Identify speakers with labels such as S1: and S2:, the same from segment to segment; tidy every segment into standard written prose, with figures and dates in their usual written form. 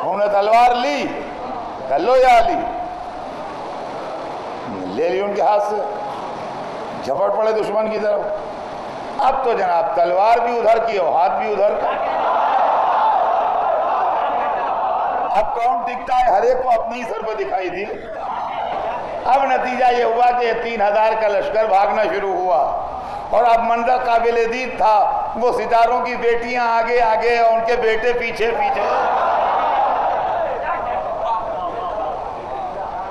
S1: انہوں نے تلوار لی، کر لو یا علی، لے لی ان کے ہاتھ سے، جھپٹ پڑے دشمن کی طرف۔ اب تو جناب تلوار بھی ادھر کی اور ہاتھ بھی ادھر کا، اب کون ٹکتا ہے؟ ہر ایک کو اپنے ہی سر پہ دکھائی دی۔ اب نتیجہ یہ ہوا کہ 3000 کا لشکر بھاگنا شروع ہوا، اور اب منظر قابل دید تھا، وہ ستاروں کی بیٹیاں آگے آگے اور ان کے بیٹے پیچھے پیچھے۔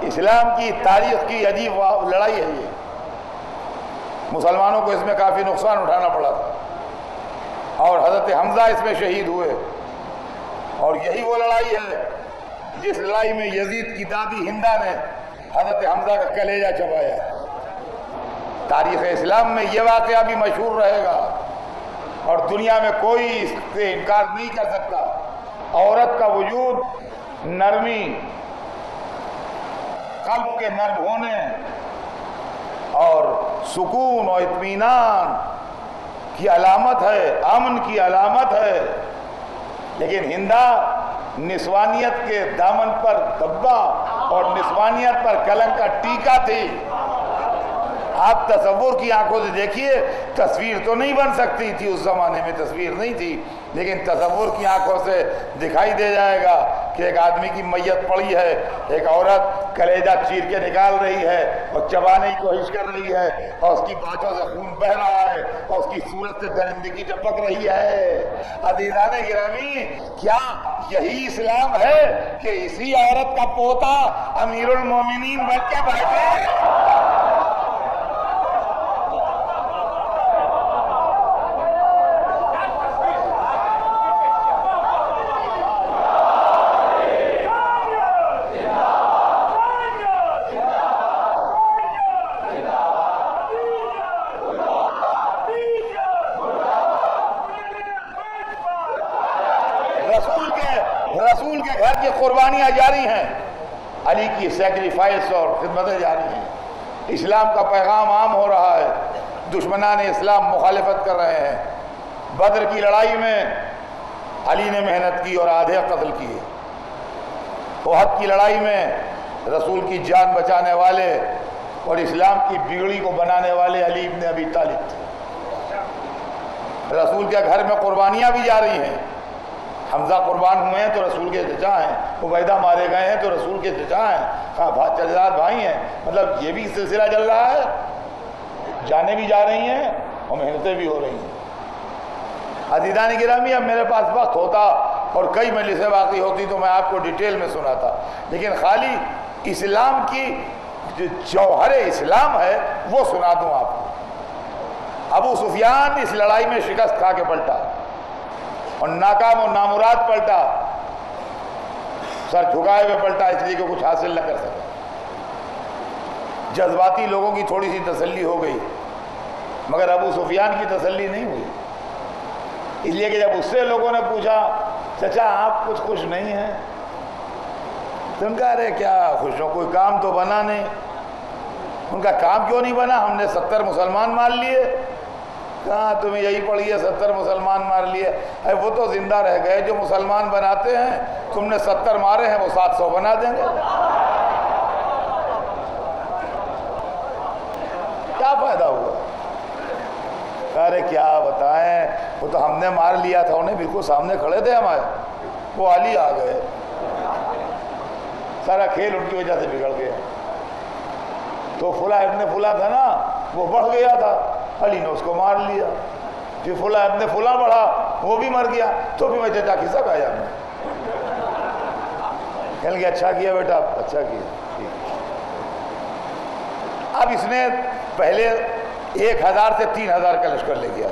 S1: اسلام کی تاریخ کی عجیب لڑائی ہے یہ، مسلمانوں کو اس میں کافی نقصان اٹھانا پڑا تھا، اور حضرت حمزہ اس میں شہید ہوئے، اور یہی وہ لڑائی ہے جس لڑائی میں یزید کی دادی ہندا نے حضرت حمزہ کا کلیجہ چبایا۔ تاریخ اسلام میں یہ واقعہ بھی مشہور رہے گا، اور دنیا میں کوئی اس سے انکار نہیں کر سکتا۔ عورت کا وجود نرمی، قلب کے نرم ہونے اور سکون اور اطمینان کی علامت ہے، امن کی علامت ہے، لیکن ہندا نسوانیت کے دامن پر دبا اور نسوانیت پر کلنک کا ٹیکا تھی۔ آپ تصور کی آنکھوں سے دیکھیے، تصویر تو نہیں بن سکتی تھی، اس زمانے میں تصویر نہیں تھی، لیکن تصور کی آنکھوں سے دکھائی دے جائے گا کہ ایک آدمی کی میت پڑی ہے، ایک عورت کلیجہ چیر کے نکال رہی ہے اور چبانے کی کوشش کر رہی ہے، اور اس کی باتوں سے خون بہہ رہا ہے، اور اس کی صورت سے درندگی ٹپک رہی ہے۔ عزیزان گرامی، کیا یہی اسلام ہے کہ اسی عورت کا پوتا امیر المومنین بن کے بیٹھے؟ رسول کے گھر کی قربانیاں جاری ہیں، علی کی سیکریفائس اور خدمتیں جاری ہیں، اسلام کا پیغام عام ہو رہا ہے، دشمنان اسلام مخالفت کر رہے ہیں۔ بدر کی لڑائی میں علی نے محنت کی اور آدھے قتل کیے۔ احد کی لڑائی میں رسول کی جان بچانے والے اور اسلام کی بگڑی کو بنانے والے علی ابن ابی طالب تھے۔ رسول کے گھر میں قربانیاں بھی جاری ہیں، حمزہ قربان ہوئے ہیں تو رسول کے چچا ہیں، عبیدہ مارے گئے ہیں تو رسول کے چچا ہیں، چچا بھائی ہیں، مطلب یہ بھی سلسلہ چل رہا ہے، جانیں بھی جا رہی ہیں اور محنتیں بھی ہو رہی ہیں۔ عزیزان گرامی، اب میرے پاس وقت ہوتا اور کئی مجلسیں باقی ہوتی تو میں آپ کو ڈیٹیل میں سناتا، لیکن خالی اسلام کی جو جوہر اسلام ہے وہ سنا دوں آپ کو۔ ابو سفیان اس لڑائی میں شکست کھا کے پلٹا اور ناکام اور نامراد پلٹا، سر جھکائے ہوئے پلٹا، اس لیے کہ کچھ حاصل نہ کر سکا۔ جذباتی لوگوں کی تھوڑی سی تسلی ہو گئی، مگر ابو سفیان کی تسلی نہیں ہوئی، اس لیے کہ جب اس سے لوگوں نے پوچھا چچا آپ کچھ خوش نہیں ہیں، تو ان کا ارے کیا خوش ہو، کوئی کام تو بنا نہیں۔ ان کا کام کیوں نہیں بنا؟ ہم نے 70 مسلمان مار لیے۔ کہاں تمہیں یہی پڑی ہے 70 مسلمان مار لیے؟ اے وہ تو زندہ رہ گئے، جو مسلمان بناتے ہیں تم نے 70 مارے ہیں وہ 700 بنا دیں گے، کیا فائدہ ہوا؟ ارے کیا بتائیں، وہ تو ہم نے مار لیا تھا، انہیں بالکل سامنے کھڑے تھے ہمارے، وہ علی آ گئے، سارا کھیل ان کی وجہ سے بگڑ گیا۔ تو فلاں ابن فلاں تھا نا، وہ بڑھ گیا تھا، علی نے اس کو مار لیا، پھر فلاں ابن فلاں بڑھا، وہ بھی مر گیا، تو پھر میں چچا کسا کھایا میں، کہنے لگے اچھا کیا بیٹا، اچھا کیا۔ اب اس نے پہلے 1000 سے 3000 کا لشکر لے گیا،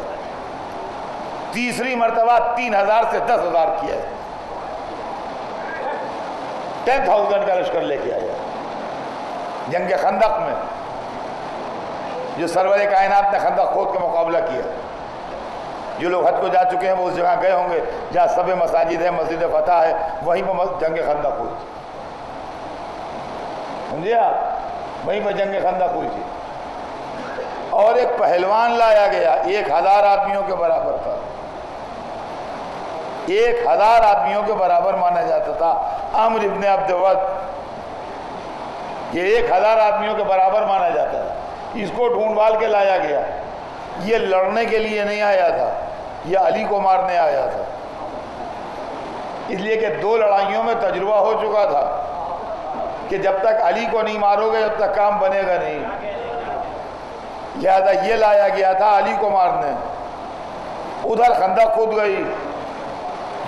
S1: تیسری مرتبہ 3000 سے 10,000 کیا، 10,000 کا لشکر لے کے آیا جنگ خندق میں، جو سرور کائنات نے خندق کھود کے مقابلہ کیا۔ جو لوگ حج کو جا چکے ہیں وہ اس جگہ گئے ہوں گے جہاں سب مساجد ہے، مسجد فتح ہے، وہیں پہ جنگ خندق ہوئی تھی، سمجھے آپ، وہیں پہ جنگ خندق ہوئی تھی، اور ایک پہلوان لایا گیا 1000 آدمیوں کے برابر تھا، 1000 آدمیوں کے برابر مانا جاتا تھا. عمرو ابن عبد ود یہ 1000 آدمیوں کے برابر مانا جاتا تھا. اس کو ڈھونڈ بھال کے لایا گیا. یہ لڑنے کے لیے نہیں آیا تھا, یہ علی کو مارنے آیا تھا, اس لیے کہ 2 لڑائیوں میں تجربہ ہو چکا تھا کہ جب تک علی کو نہیں مارو گے جب تک کام بنے گا نہیں. لہذا یہ لایا گیا تھا علی کو مارنے. ادھر خندق کھود گئی.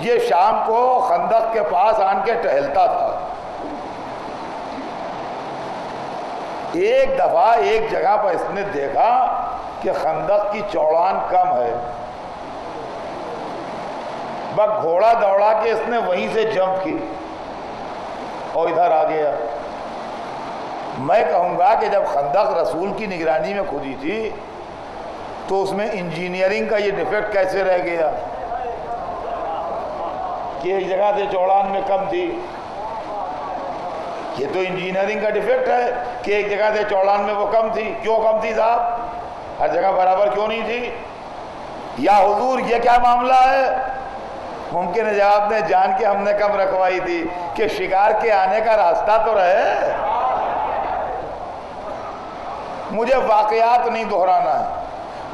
S1: یہ شام کو خندق کے پاس آن کے ٹہلتا تھا. ایک دفعہ ایک جگہ پر اس نے دیکھا کہ خندق کی چوڑان کم ہے. بس گھوڑا دوڑا کے اس نے وہیں سے جمپ کی اور ادھر آ گیا. میں کہوں گا کہ جب خندق رسول کی نگرانی میں کھودی تھی تو اس میں انجینئرنگ کا یہ ڈیفیکٹ کیسے رہ گیا کہ ایک جگہ سے چوڑان میں کم تھی؟ یہ تو انجینئرنگ کا ڈیفیکٹ ہے کہ ایک جگہ سے چوڑان میں وہ کم تھی. کیوں کم تھی صاحب؟ ہر جگہ برابر کیوں نہیں تھی؟ یا حضور یہ کیا معاملہ ہے؟ ممکن ہے جواب نے جان کے ہم نے کم رکھوائی تھی کہ شکار کے آنے کا راستہ تو رہے. مجھے واقعات نہیں دہرانا ہے,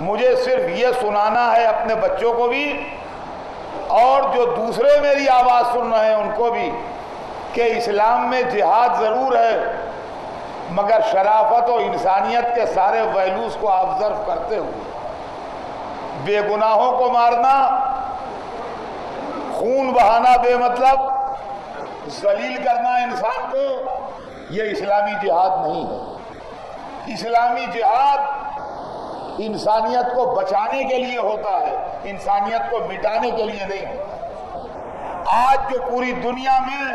S1: مجھے صرف یہ سنانا ہے اپنے بچوں کو بھی اور جو دوسرے میری آواز سن رہے ہیں ان کو بھی کہ اسلام میں جہاد ضرور ہے مگر شرافت و انسانیت کے سارے ویلوز کو آبزرو کرتے ہوئے. بے گناہوں کو مارنا, خون بہانا بے مطلب, ذلیل کرنا انسان کو, یہ اسلامی جہاد نہیں ہے. اسلامی جہاد انسانیت کو بچانے کے لیے ہوتا ہے, انسانیت کو مٹانے کے لیے نہیں ہوتا. آج جو پوری دنیا میں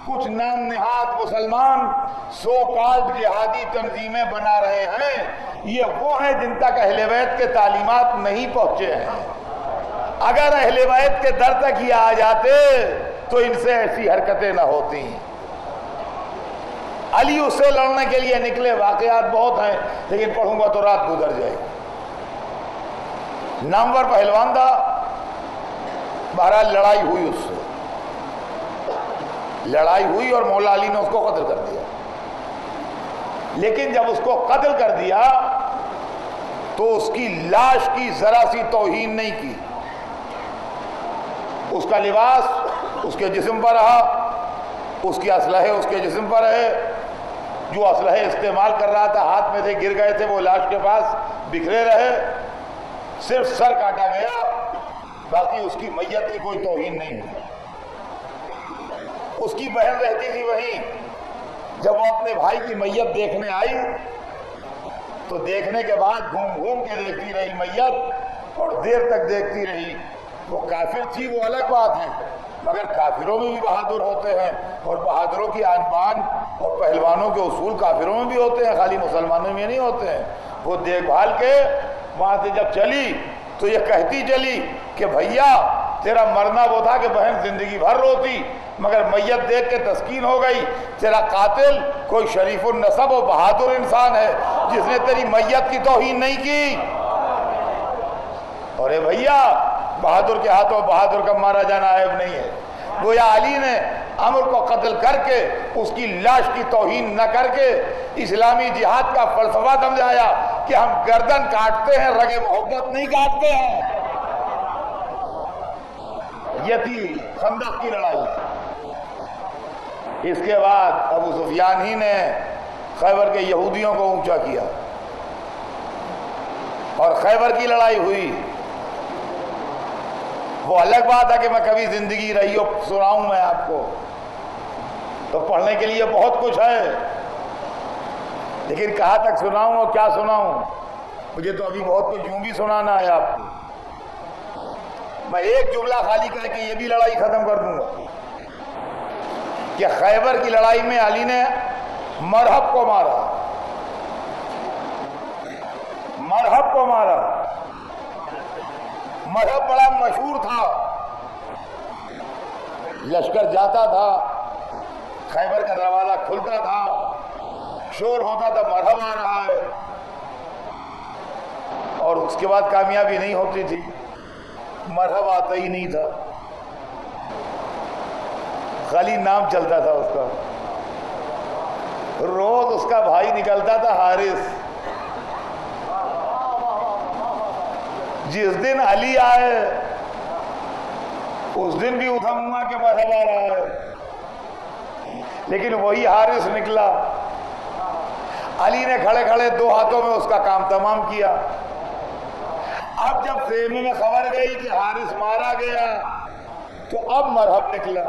S1: کچھ نام نہاد مسلمان سو کالڈ جہادی تنظیمیں بنا رہے ہیں, یہ وہ ہیں جن تک اہل بیت کے تعلیمات نہیں پہنچے ہیں. اگر اہل بیت کے در تک ہی آ جاتے تو ان سے ایسی حرکتیں نہ ہوتی. علی اس سے لڑنے کے لیے نکلے, واقعات بہت ہیں لیکن پڑھوں گا تو رات گزر جائے گی. نامور پہلوان تھا, بہرحال لڑائی ہوئی, اس سے لڑائی ہوئی اور مولا علی نے اس کو قتل کر دیا. لیکن جب اس کو قتل کر دیا تو اس کی لاش کی ذرا سی توہین نہیں کی. اس کا لباس اس کے جسم پر رہا, اس کی اسلحے اس کے جسم پر رہے, جو اسلحے استعمال کر رہا تھا ہاتھ میں سے گر گئے تھے وہ لاش کے پاس بکھرے رہے. صرف سر کاٹا گیا, باقی اس کی میت کی کوئی توہین نہیں. اس کی بہن رہتی تھی وہیں. جب وہ اپنے بھائی کی میت دیکھنے آئی تو دیکھنے کے بعد گھوم گھوم کے دیکھتی رہی میت اور دیر تک دیکھتی رہی. وہ کافر تھی وہ الگ بات ہے, مگر کافروں میں بھی بہادر ہوتے ہیں اور بہادروں کی آن بان اور پہلوانوں کے اصول کافروں میں بھی ہوتے ہیں, خالی مسلمانوں میں نہیں ہوتے ہیں. وہ دیکھ بھال کے وہاں سے جب چلی تو یہ کہتی چلی کہ بھیا تیرا مرنا وہ تھا کہ بہن زندگی بھر روتی مگر میت دیکھ کے تسکین ہو گئی. تیرا قاتل کوئی شریف النسب و بہادر انسان ہے جس نے تیری میت کی توہین نہیں کی. اور اے بھیا بہادر کے ہاتھوں بہادر کا مارا جانا عیب نہیں ہے. گویا علی نے عمر کو قتل کر کے اس کی لاش کی توہین نہ کر کے اسلامی جہاد کا فلسفہ سمجھایا کہ ہم گردن کاٹتے ہیں, رگ محبت نہیں کاٹتے ہیں. یہ تھی خندق کی لڑائی. اس کے بعد ابو سفیان ہی نے خیبر کے یہودیوں کو اونچا کیا اور خیبر کی لڑائی ہوئی. وہ الگ بات ہے کہ میں کبھی زندگی رہی ہو سناؤں میں آپ کو, تو پڑھنے کے لیے بہت کچھ ہے لیکن کہاں تک سناؤں اور کیا سناؤں. مجھے تو ابھی بہت کچھ یوں بھی سنانا ہے آپ کو. میں ایک جملہ خالی کہہ کے یہ بھی لڑائی ختم کر دوں گا کہ خیبر کی لڑائی میں علی نے مرحب کو مارا. مرحب کو مارا. مرحب بڑا مشہور تھا. لشکر جاتا تھا, خیبر کا دروازہ کھلتا تھا, شور ہوتا تھا مرحب آ رہا ہے, اور اس کے بعد کامیابی نہیں ہوتی تھی, مرحب آتا ہی نہیں تھا. خالی نام چلتا تھا اس کا. روز اس کا بھائی نکلتا تھا حارث. جس دن علی آئے اس دن بھی اتھما کے مرحبا رہا ہے، لیکن وہی حارث نکلا. علی نے کھڑے کھڑے 2 ہاتھوں میں اس کا کام تمام کیا. اب جب خیمے میں خبر گئی کہ حارث مارا گیا تو اب مرحب نکلا.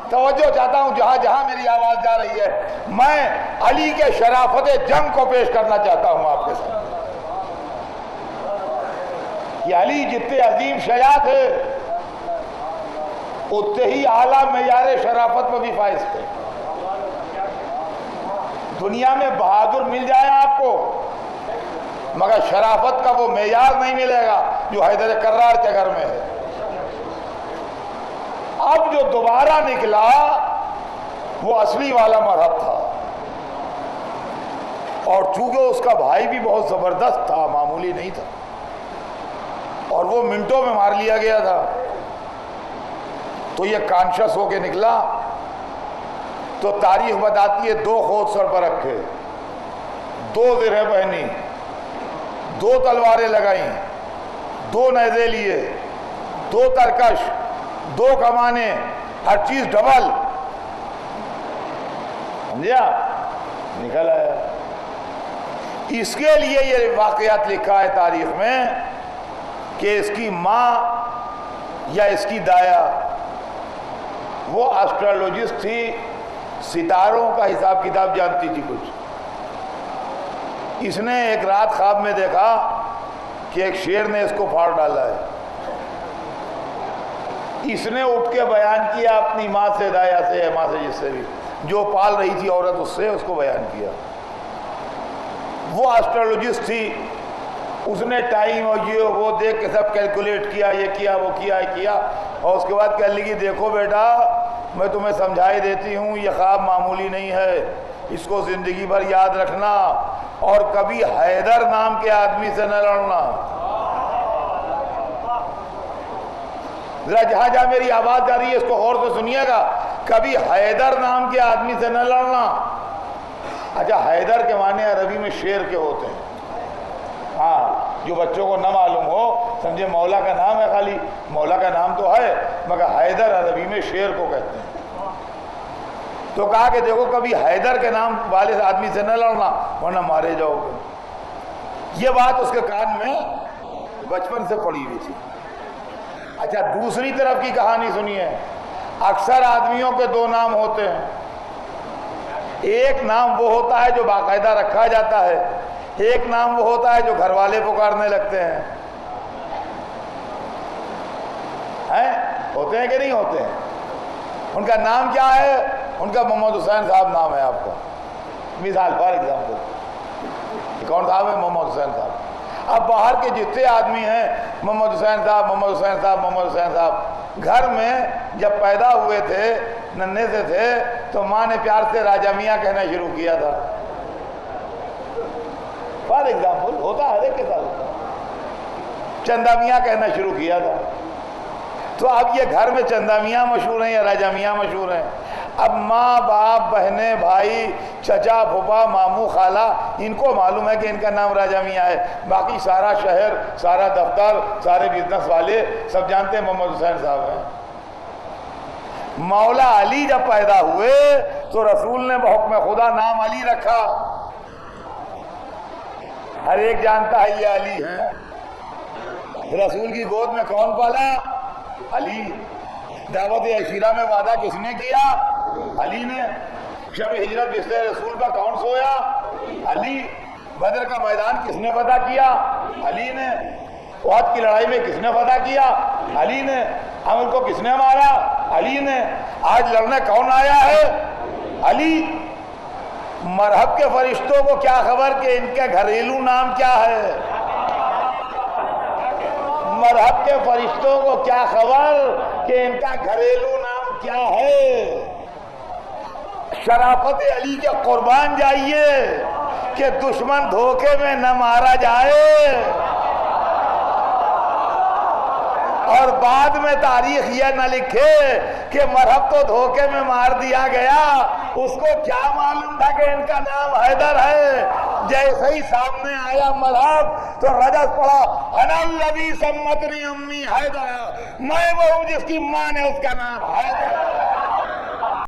S1: توجہ چاہتا ہوں جہاں جہاں میری آواز جا رہی ہے، میں علی کے شرافت جنگ کو پیش کرنا چاہتا ہوں آپ کے ساتھ کہ علی جتنے عظیم شجاع تھے اتنے ہی اعلیٰ معیار شرافت میں بھی فائز تھے. دنیا میں بہادر مل جائے آپ کو، مگر شرافت کا وہ معیار نہیں ملے گا جو حیدر کرار کے گھر میں ہے. اب جو دوبارہ نکلا وہ اصلی والا مرحب تھا، اور چونکہ اس کا بھائی بھی بہت زبردست تھا، معمولی نہیں تھا، اور وہ منٹوں میں مار لیا گیا تھا، تو یہ کانشس ہو کے نکلا. تو تاریخ بتاتی ہے 2 خود سر پر رکھے، 2 زرہیں پہنی، 2 تلواریں لگائیں، 2 نیزے لیے، 2 ترکش، 2 کمانے، ہر چیز ڈبل. سمجھا؟ نکل آیا. اس کے لیے یہ واقعات لکھا ہے تاریخ میں کہ اس کی ماں یا اس کی دایا وہ ایسٹرولوجسٹ تھی، ستاروں کا حساب کتاب جانتی تھی کچھ. اس نے ایک رات خواب میں دیکھا کہ ایک شیر نے اس کو پھاڑ ڈالا ہے. اس نے اٹھ کے بیان کیا اپنی ماں سے، دایا سے، ماں سے، جس سے بھی جو پال رہی تھی عورت، اس سے اس کو بیان کیا. وہ ایسٹرولوجسٹ تھی، اس نے ٹائم اور یہ وہ دیکھ کے سب کیلکولیٹ کیا، یہ کیا وہ کیا، اور اس کے بعد کہنے لگی دیکھو بیٹا میں تمہیں سمجھائی دیتی ہوں، یہ خواب معمولی نہیں ہے، اس کو زندگی بھر یاد رکھنا، اور کبھی حیدر نام کے آدمی سے نہ لڑنا. ذرا جہاں جہاں میری آواز جا رہی ہے اس کو غور سے سنیے گا. کبھی حیدر نام کے آدمی سے نہ لڑنا. اچھا، حیدر کے معنی عربی میں شیر کے ہوتے ہیں. ہاں، جو بچوں کو نہ معلوم ہو سمجھے مولا کا نام ہے، خالی مولا کا نام تو ہے مگر حیدر عربی میں شیر کو کہتے ہیں. تو کہا کہ دیکھو کبھی حیدر کے نام والے آدمی سے نہ لڑنا ورنہ مارے جاؤ گے. یہ بات اس کے کان میں بچپن سے پڑی ہوئی تھی. اچھا، دوسری طرف کی کہانی سنیے. اکثر آدمیوں کے 2 نام ہوتے ہیں. ایک نام وہ ہوتا ہے جو باقاعدہ رکھا جاتا ہے، ایک نام وہ ہوتا ہے جو گھر والے پکارنے لگتے ہیں. ہوتے ہیں کہ نہیں ہوتے ہیں؟ ان کا نام کیا ہے؟ ان کا محمد حسین صاحب نام ہے آپ کا. مثال فار ایگزامپل، کون صاحب ہے؟ محمد حسین صاحب. اب باہر کے جتنے آدمی ہیں محمد حسین صاحب، محمد حسین صاحب، محمد حسین صاحب. گھر میں جب پیدا ہوئے تھے، ننھے سے تھے، تو ماں نے پیار سے راجہ میاں کہنا شروع کیا تھا. فار ایگزامپل ہوتا ہے، ہر ایک کے ساتھ ہوتا ہے. چندا میاں کہنا شروع کیا تھا. تو اب یہ گھر میں چندا میاں مشہور ہیں یا راجہ میاں مشہور ہیں. اب ماں باپ، بہنیں، بھائی، چچا، پھوپھا، ماموں، خالہ، ان کو معلوم ہے کہ ان کا نام راجہ میاں ہے. باقی سارا شہر، سارا دفتر، سارے بزنس والے سب جانتے ہیں محمد حسین صاحب ہیں. مولا علی جب پیدا ہوئے تو رسول نے بحکم خدا نام علی رکھا. ہر ایک جانتا ہے یہ علی ہے. رسول کی گود میں کون پالا؟ علی. دعوت عشیرہ میں وعدہ کس نے کیا؟ علی نے. شب ہجرت بستر رسول پر کون سویا؟ علی. بدر کا میدان کس نے فتح کیا؟ علی نے. احد کی لڑائی میں کس نے فتح کیا؟ علی نے. عمر کو کس نے مارا؟ علی نے. آج لڑنے کون آیا ہے؟ علی. مرحب کے فرشتوں کو کیا خبر کہ ان کے گھریلو نام کیا ہے؟ مرحب کے فرشتوں کو کیا خبر کہ ان کا گھریلو نام کیا ہے؟ شرافت علی کے قربان جائیے کہ دشمن دھوکے میں نہ مارا جائے. اور بعد میں تاریخ یہ نہ لکھے کہ مرحب تو دھوکے میں مار دیا گیا، اس کو کیا معلوم تھا کہ ان کا نام حیدر ہے؟ جیسے ہی سامنے آیا مرحب تو رجس پڑا، انا الذی سمتنی امی حیدر، میں وہ ہوں جس کی ماں نے اس کا نام حیدر